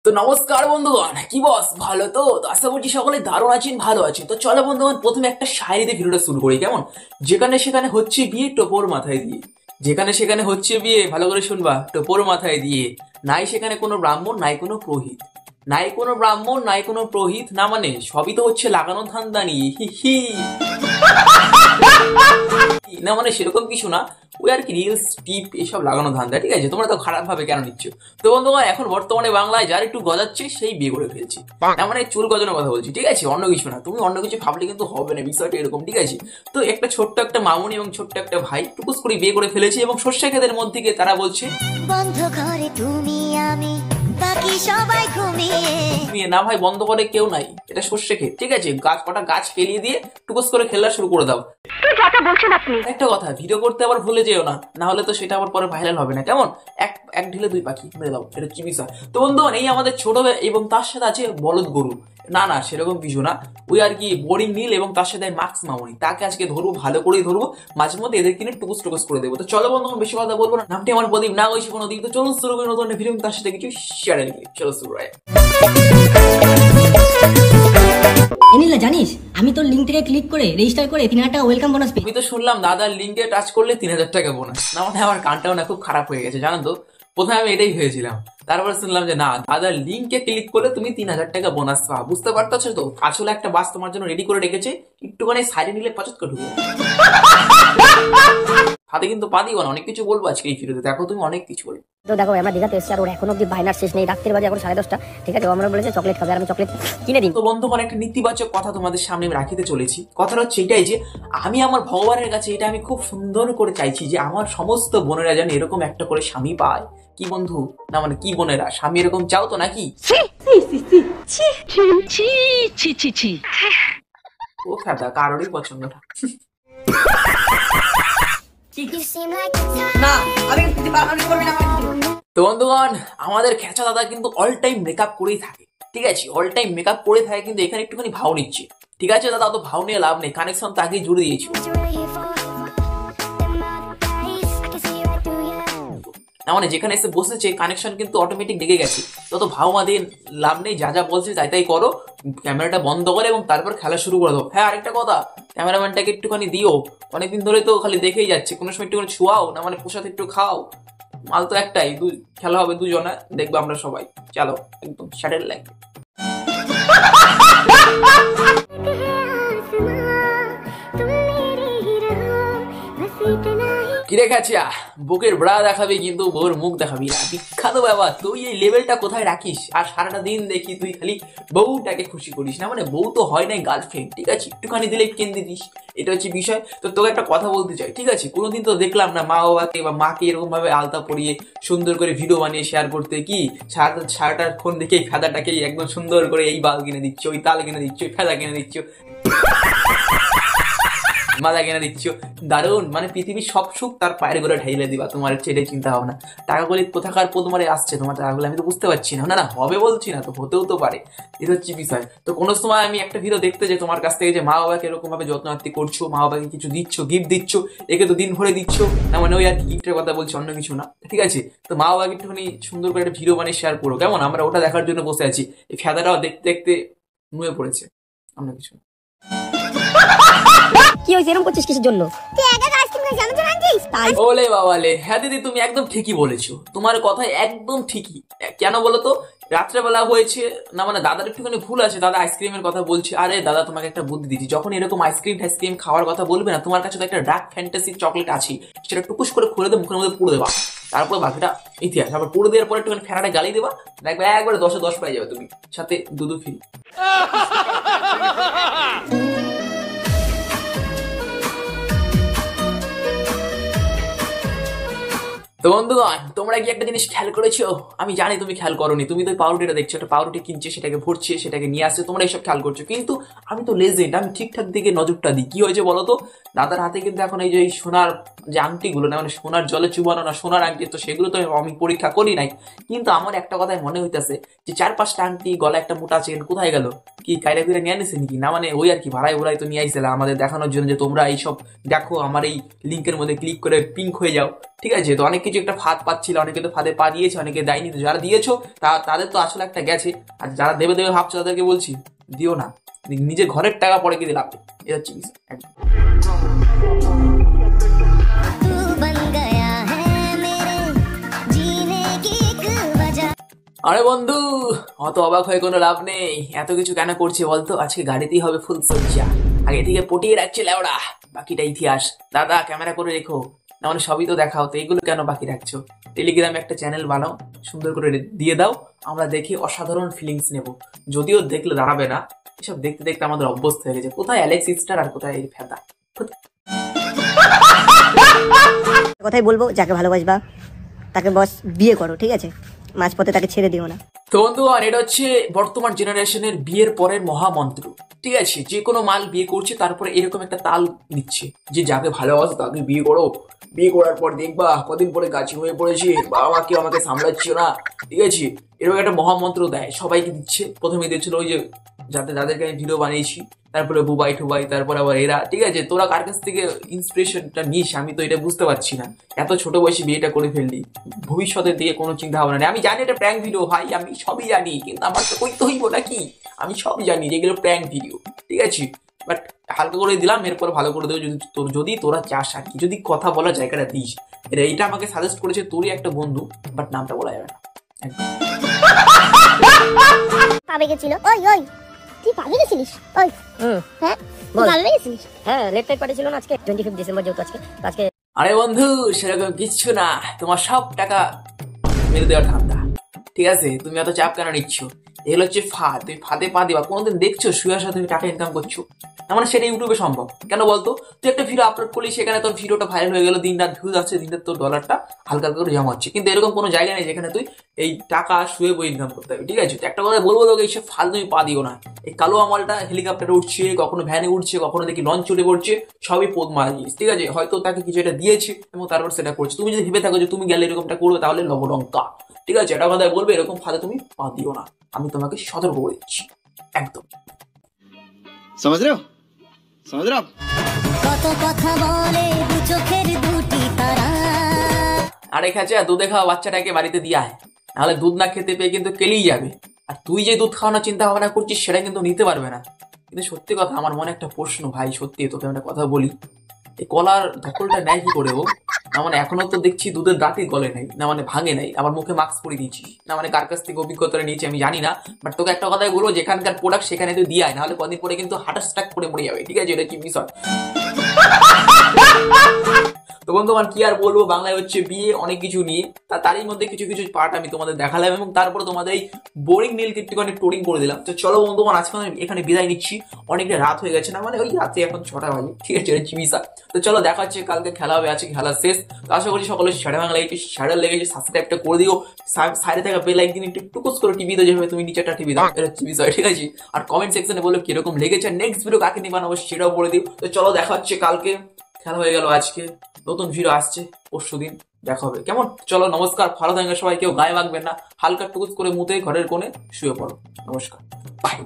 তো নমস্কার বন্ধুগণ, কি বস ভালো তো? আশা করছি সকলে দারুণ আছেন, ভালো আছেন। তো চলো বন্ধুগণ, প্রথমে একটা শায়রিতে ভিডিওটা শুরু করি কেমন। যেখানে সেখানে হচ্ছে বিয়ে টোপর মাথায় দিয়ে, যেখানে সেখানে হচ্ছে বিয়ে, ভালো করে শুনবা, টোপর মাথায় দিয়ে। নাই সেখানে কোনো ব্রাহ্মণ, নাই কোনো পুরোহিত, নাই কোনো ব্রাহ্মণ, নাই কোনো পুরোহিত, না মানে সবই তো হচ্ছে লাগানো ধান্দা নিয়ে, হি হি। না মানে সেরকম কিছু না, ওই আর কি রিলস টিপ এসব লাগানো ধান্দা, ঠিক আছে? তোমরা তো খারাপ ভাবে কেন নিচ্ছ? তো বন্ধুগণ, এখন বর্তমানে বাংলায় যার একটু গজাচ্ছে সেই বিয়ে করে ফেলছে, না মানে চুল গজানোর কথা বলছি, ঠিক আছে? অন্য কিছু না, তুমি অন্য কিছু ভাবলে কিন্তু হবে না, বিষয়টা এরকম, ঠিক আছে? তো একটা ছোট্ট একটা মামুনি এবং ছোট্ট একটা ভাই টুকুস করে বিয়ে করে ফেলেছে, এবং সর্ষে ক্ষেতের মধ্যে গিয়ে তারা বলছে বন্ধ ঘরে তুমি আমি বাকি সবাই ঘুমিয়ে। না ভাই, বন্ধ করে কেউ নাই, এটা সর্ষে ক্ষেত, ঠিক আছে? গাছ কটা গাছ ফেলিয়ে দিয়ে টুকুস করে খেলা শুরু করে দাও। একটা কথা, ভিডিও করতে আবার ভুলে যেও না, না হলে তো সেটা আবার পরে ভাইরাল হবে না, কেমন? এক এক ঢিলে দুই পাখি মেরে দাও, এটা হচ্ছে বিষয়। তো বন্ধুগণ, এই আমাদের ছোট ভাই এবং তার সাথে আছে বলদ গরু, না না সেরকম কিছু না, ওই আর কি বোরিং নীল এবং তার সাথে মার্কস মামনি, তাকে আজকে ধরবো, ভালো করেই ধরবো, মাঝে মধ্যে এদের কিনে টুকুস টুকুস করে দেবো। তো চলো বন্ধুগণ, বেশি কথা বলবো না, নামটি আমার প্রদীপ, না হয়েছে কোনো দিন। তো চলুন শুরু করি নতুন ভিডিও, তার সাথে কিছু শেয়ার। চলো শুরু হয়। এনিলা জানিস, আমি তোর লিঙ্ক থেকে ক্লিক করে রেজিস্টার করে 3000 টাকা ওয়েলকাম বোনাস পেয়েছি। আমি তো শুনলাম দাদার লিঙ্কে টাচ করলে 3000 টাকা বোনাস, না মানে আমার কানটাও না খুব খারাপ হয়ে গেছে, জানো তো? প্রথমে আমি এটাই হয়েছিলাম, তারপরে শুনলাম যে না, দাদার লিঙ্কে ক্লিক করলে তুমি 3000 টাকা বোনাস পাও। বুঝতে পারতেছো তো? আসলে একটা বাস তোমার জন্য রেডি করে রেখেছে, একটুখানি সাইডে নিলে পছন্দ করে ঢুকে হাতে কিন্তু পা দিও না। অনেক কিছু বলবো আজকে এই ভিডিওতে, দেখো তুমি অনেক কিছু বলবো। তো দেখো, আমরা দীঘাতে এসেছি আর ওর এখন অব্দি বায়নার শেষ নেই, রাত্রির বাজে এখন 10:30, ঠিক আছে? ও আমরা বলেছে চকলেট খাবে আর আমি চকলেট কিনে দিই। তো বন্ধুগণ, একটা নীতিবাচক কথা তোমাদের সামনে আমি রাখিতে চলেছি। কথাটা হচ্ছে এটাই যে আমি আমার ভগবানের কাছে এটা আমি খুব সুন্দর করে চাইছি যে আমার সমস্ত বোনেরা যেন এরকম একটা করে স্বামী পায়। কি বন্ধু, না মানে কি বোনেরা, স্বামী এরকম চাও তো নাকি? ও খাতা কারোরই পছন্দ না। তো বন্ধুগণ, আমাদের খেচা দাদা কিন্তু অল টাইম মেকআপ করেই থাকে, ঠিক আছে? অল টাইম মেকআপ করে থাকে, কিন্তু এখানে একটুখানি ভাও নিচ্ছে, ঠিক আছে? দাদা অত ভাও নিয়ে লাভ নেই, কানেকশন তাকেই জুড়ে দিয়েছি। না মানে যেখানে এসে বসেছে কানেকশন কিন্তু অটোমেটিক লেগে গেছে, তত ভাও মাদের লাভ নেই, যা যা বলছে তাই তাই করো, ক্যামেরাটা বন্ধ করে এবং তারপর খেলা শুরু করে দাও। হ্যাঁ, আরেকটা কথা, ক্যামেরাম্যানটাকে একটুখানি দিও, অনেকদিন ধরে তো খালি দেখেই যাচ্ছে, কোনো সময় একটুখানি ছুয়াও, না মানে পোষাতে একটু খাও। মাল তো একটাই, খেলা হবে দুজনে, দেখবো আমরা সবাই। চলো একদম শ্যাটেল লাইক। কিরে খাচ্ছা, বুকের ব্রা দেখাবি কিন্তু বউর মুখ দেখাবি না, বিখ্যাত বাবা। তুই এই লেভেলটা কোথায় রাখিস? আর সারাটা দিন দেখি তুই খালি বউটাকে খুশি করিস, না মানে বউ তো হয় নাই গার্লফ্রেন্ড, ঠিক আছে? একটুখানি দিলে কেন্দ্রে দিস, এটা হচ্ছে বিষয়। তো তোকে একটা কথা বলতে চাই, ঠিক আছে? কোনোদিন তো দেখলাম না মা বাবাকে বা মাকে এরকম ভাবে আলতা পরিয়ে সুন্দর করে ভিডিও বানিয়ে শেয়ার করতে। কি সারাটার ফোন দেখে এই ফেদাটাকেই একদম সুন্দর করে এই বাল কিনে দিচ্ছ, ওই তাল কিনে দিচ্ছ, ওই ফেদা কিনে দিচ্ছ, মালা কেনা দিচ্ছ, দারুণ। মানে পৃথিবীর সব সুখ তার পায়ের গোড়া ঢাইলে দিবা, তোমার হচ্ছে এটাই চিন্তা ভাবনা। টাকাগুলি কোথাকার তোমার আসছে, তোমার টাকাগুলো আমি তো বুঝতে পারছি না, না না হবে বলছি না, তো হতেও তো পারে, এটা হচ্ছে বিষয়। তো কোনো সময় আমি একটা ভিডিও দেখতে যে তোমার কাছ থেকে যে মা বাবাকে এরকম ভাবে যত্নার্থী করছো, মা বাবাকে কিছু দিচ্ছ, গিফট দিচ্ছ, একে তো দিন ভরে দিচ্ছ, না মানে ওই আর কি গিফটের কথা বলছি, অন্য কিছু না, ঠিক আছে? তো মা বাবাকে একটুখানি সুন্দর করে একটা ভিডিও বানিয়ে শেয়ার করো, কেমন? আমরা ওটা দেখার জন্য বসে আছি, এই ফেদাটাও দেখতে দেখতে নুয়ে পড়েছে, অন্য কিছু না। কি হইছে, এরকম করছিস কিসের জন্য? ওলে বাবালে, হ্যাঁ দিদি তুমি একদম ঠিকই বলেছো, তোমার কথাই একদম ঠিকই। কেন বলো তো? রাত্রেবেলা হয়েছে, না মানে দাদার একটুখানি ভুল আছে, দাদা আইসক্রিমের কথা বলছে। আরে দাদা, তোমাকে একটা বুদ্ধি দিচ্ছি, যখন এরকম আইসক্রিম খাওয়ার কথা বলবে না, তোমার কাছে তো একটা ডার্ক ফ্যান্টাসি চকলেট আছে, সেটা টুকুস করে খুলে দিয়ে মুখের মধ্যে পুড়ে দেবা, তারপর বাকিটা ইতিহাস। আবার পুড়ে দেওয়ার পরে একটুখানি ফেরাটা গালি দেবা, দেখবে একবারে 10-এ 10 পাই যাবে তুমি, সাথে দুধু ফ্রি। তো বন্ধুগণ, তোমরা কি একটা জিনিস খেয়াল করেছো? আমি জানি তুমি খেয়াল করোনি, তুমি তো পাউরুটিটা দেখছো, একটা পাউরুটি কিনছে, সেটাকে ভরছে, সেটাকে নিয়ে আসছে, তোমরা এইসব খেয়াল করছো, কিন্তু আমি তো লেজেন্ড, আমি ঠিকঠাক দিকে নজরটা দিই। কি হয়েছে বলো তো? দাদার হাতে কিন্তু এখন এই যে সোনার যে আংটিগুলো, না মানে সোনার জলে চুবানো না সোনার আংটি, তো সেগুলো তো আমি পরীক্ষা করি নাই, কিন্তু আমার একটা কথাই মনে হইতেছে যে 4-5টা আংটি, গলা একটা মোটা চেন কোথায় গেল? কি কায়রা কুইরা নিয়ে আনিছে নাকি? না মানে ওই আর কি ভাড়ায় ওরাই তো নিয়ে আইছিল আমাদের দেখানোর জন্য যে তোমরা এইসব দেখো, আমার এই লিঙ্কের মধ্যে ক্লিক করে পিঙ্ক হয়ে যাও, ঠিক আছে? তো অনেক কিছু যে একটা ফাঁদ পাচ্ছিল, অনেকে তো ফাঁদে পা দিয়েছে, অনেকে দেয়নি। তো যারা দিয়েছো তাদের তো আসলে একটা গেছে, আর যারা দেবে দেবে ভাবছো তাদেরকে বলছি দিও না, নিজের ঘরের টাকা পরে কি লাভ, এটা হচ্ছে বিষয়। तू बन गया है मेरे जीने की एक वजह। আরে বন্ধু, অত অবাক হয়ে কোনো লাভ নেই। এত কিছু কেন করছে বলতো? আজকে গাড়িতেই হবে ফুল সজ্জা, আগে থেকে পটিয়ে রাখছে লেওড়া, বাকিটা ইতিহাস। দাদা ক্যামেরা করে রেখো, না মানে সবই তো দেখাও, তো এইগুলো কেন বাকি রাখছো? টেলিগ্রামে একটা চ্যানেল বানাও, সুন্দর করে দিয়ে দাও, আমরা দেখি অসাধারণ ফিলিংস নেব। যদিও দেখলে দাঁড়াবে না, এসব দেখতে দেখতে আমাদের অভ্যস্ত হয়ে গেছে। কোথায় অ্যালেক্স স্টার আর কোথায় এই ফেদা। কথাই বলবো, যাকে ভালোবাসবা তাকে বস বিয়ে করো, ঠিক আছে? মাঝপথে তাকে ছেড়ে দিও না। তো বন্ধুগণ, এটা হচ্ছে বর্তমান জেনারেশনের বিয়ের পরের মহামন্ত্র, ঠিক আছে? যে কোনো মাল বিয়ে করছে তারপরে এরকম একটা তাল নিচ্ছে যে যাকে ভালোবাসো তাকে বিয়ে করো, বিয়ে করার পর দেখবা কদিন পরে গাছি হয়ে পড়েছে, বাবা মা কেউ আমাকে সামলাচ্ছিল না, ঠিক আছে? এরকম একটা মহামন্ত্র দেয়, সবাইকে দিচ্ছে। প্রথমে দিয়েছিল ওই যে যাদেরকে আমি ভিডিও বানিয়েছি, তারপরে বুবাই টুবাই, তারপরে আবার এরা, ঠিক আছে? তোরা কার কাছ থেকে ইন্সপিরেশনটা নিস আমি তো এটা বুঝতে পারছি না। এত ছোট বয়সে বিয়েটা করে ফেললি, ভবিষ্যতের দিকে কোনো চিন্তা ভাবনা নেই। আমি জানি এটা প্র্যাঙ্ক ভিডিও ভাই, আমি সবই জানি, কিন্তু আমার তো কইতে হইব নাকি? আমি সব জানি যে এগুলো প্র্যাঙ্ক ভিডিও, ঠিক আছে? বাট হালকা করে দিলাম, এরপর ভালো করে দেবো যদি তোরা চাস আর কি, যদি কথা বলার জায়গাটা দিস। এইটা আমাকে সাজেস্ট করেছে তোরই একটা বন্ধু, বাট নামটা বলা যাবে না। পাবে গেছিল, ওই ওই তুই পাবে গেছিলিস? ওই হ্যাঁ তুই পাবে গেছিলিস? হ্যাঁ, লেট টাইট পার্টি ছিল না আজকে, 25 ডিসেম্বর যেহেতু আজকে। আরে বন্ধু, সেরকম কিচ্ছু না, তোমার সব টাকা মেরে দেওয়ার ধান্দা, ঠিক আছে? তুমি এত চাপ কেন নিচ্ছ? এগুলো হচ্ছে ফাঁদ, তুমি ফাঁদে পা দিবা। কোনোদিন দেখছো শুয়ে আসা তুমি টাকা ইনকাম করছো? না মানে সেটা ইউটিউবে সম্ভব কেন বলতো? তুই একটা ভিডিও আপলোড করলি, সেখানে তোর ভিডিওটা ভাইরাল হয়ে গেল, দিন রাত ভিউজ আসছে, দিন রাত তোর ডলারটা হালকা হালকা করে জমা হচ্ছে। কিন্তু এরকম কোনো জায়গা নেই যেখানে তুই এই টাকা শুয়ে বই ইনকাম করতে হবে, ঠিক আছে? একটা কথা বলবো তোকে, এইসব ফাল তুমি পা দিও না। এই কালো আমলটা হেলিকপ্টারে উঠছে, কখনো ভ্যানে উঠছে, কখনো দেখি লঞ্চ চলে পড়ছে, সবই পোদ মারা জিনিস, ঠিক আছে? হয়তো তাকে কিছু একটা দিয়েছে এবং তারপর সেটা করছে। তুমি যদি ভেবে থাকো যে তুমি গেলে এরকমটা করবে, তাহলে লবডঙ্কা, ঠিক আছে? এটা কথা বলবে, এরকম ফাঁদে তুমি পা দিও না, আমি তোমাকে সতর্ক করে দিচ্ছি একদম। समझ रहे हो কত কথা বলে দু চোখের দুটি তারা। আরে খাঁচা, দুধে খাওয়া বাচ্চাটাকে বাড়িতে দিয়ে আয়, নাহলে দুধ না খেতে পেয়ে কিন্তু কেলেই যাবে। আর তুই যে দুধ খাওয়ানোর চিন্তা ভাবনা করছিস সেটা কিন্তু নিতে পারবে না। কিন্তু সত্যি কথা, আমার মনে একটা প্রশ্ন ভাই, সত্যি তোকে একটা কথা বলি, এই কলার ধকলটা নেয় কি করে ও? না মানে এখনো তো দেখছি দুধের দাঁতই গলে নাই, না মানে ভাঙে নাই, আবার মুখে মাস্ক পরে দিয়েছিস, না মানে কার কাছ থেকে অভিজ্ঞতাটা নিয়েছি আমি জানি না। বাট তোকে একটা কথাই বলবো, যেখানকার প্রোডাক্ট সেখানে তুই দিয়ে আয়, নাহলে কদিন পরে কিন্তু হার্ট অ্যাটাক করে মরে যাবে, ঠিক আছে? এটা কি বিষয়? তো বন্ধুগণ, কি আর বলবো, বাংলায় হচ্ছে বিয়ে, অনেক কিছু নিয়ে তারই মধ্যে কিছু কিছু পার্ট আমি তোমাদের দেখালাম, এবং তারপরে তোমাদের এই বোরিং নীলকে একটুখানি টোরিং করে দিলাম। তো চলো বন্ধুগণ, আজকে আমি এখানে বিদায় নিচ্ছি, অনেকটা রাত হয়ে গেছে, না মানে ওই রাতে এখন 6টা বাজে, ঠিক আছে? চিবিসা। তো চলো দেখা হচ্ছে কালকে, খেলা হবে, আছে খেলা শেষ। তো আশা করি সকলে শেয়ার ভাঙা লেগেছে, শেয়ার লেগেছে, সাবস্ক্রাইবটা করে দিও, সাইডে থাকা বেল আইকন একটু টুকুস করে টিভি দাও, যেভাবে তুমি নিচেটা টিভি দাও, এটা হচ্ছে বিষয়, ঠিক আছে? আর কমেন্ট সেকশনে বলো কিরকম লেগেছে, নেক্সট ভিডিও কাকে নিয়ে বানাবো সেটাও বলে দিও। তো চলো দেখা হচ্ছে কালকে, খেলা হয়ে গেল আজকে, নতুন ভিডিও আসছে পরশুদিন, দেখা হবে, কেমন? চলো নমস্কার, ভালো থাকবে সবাই, কেউ গায়ে মাখবেন না, হালকা টুকুস করে মুতে ঘরের কোণে শুয়ে পড়ো, নমস্কার, বাই।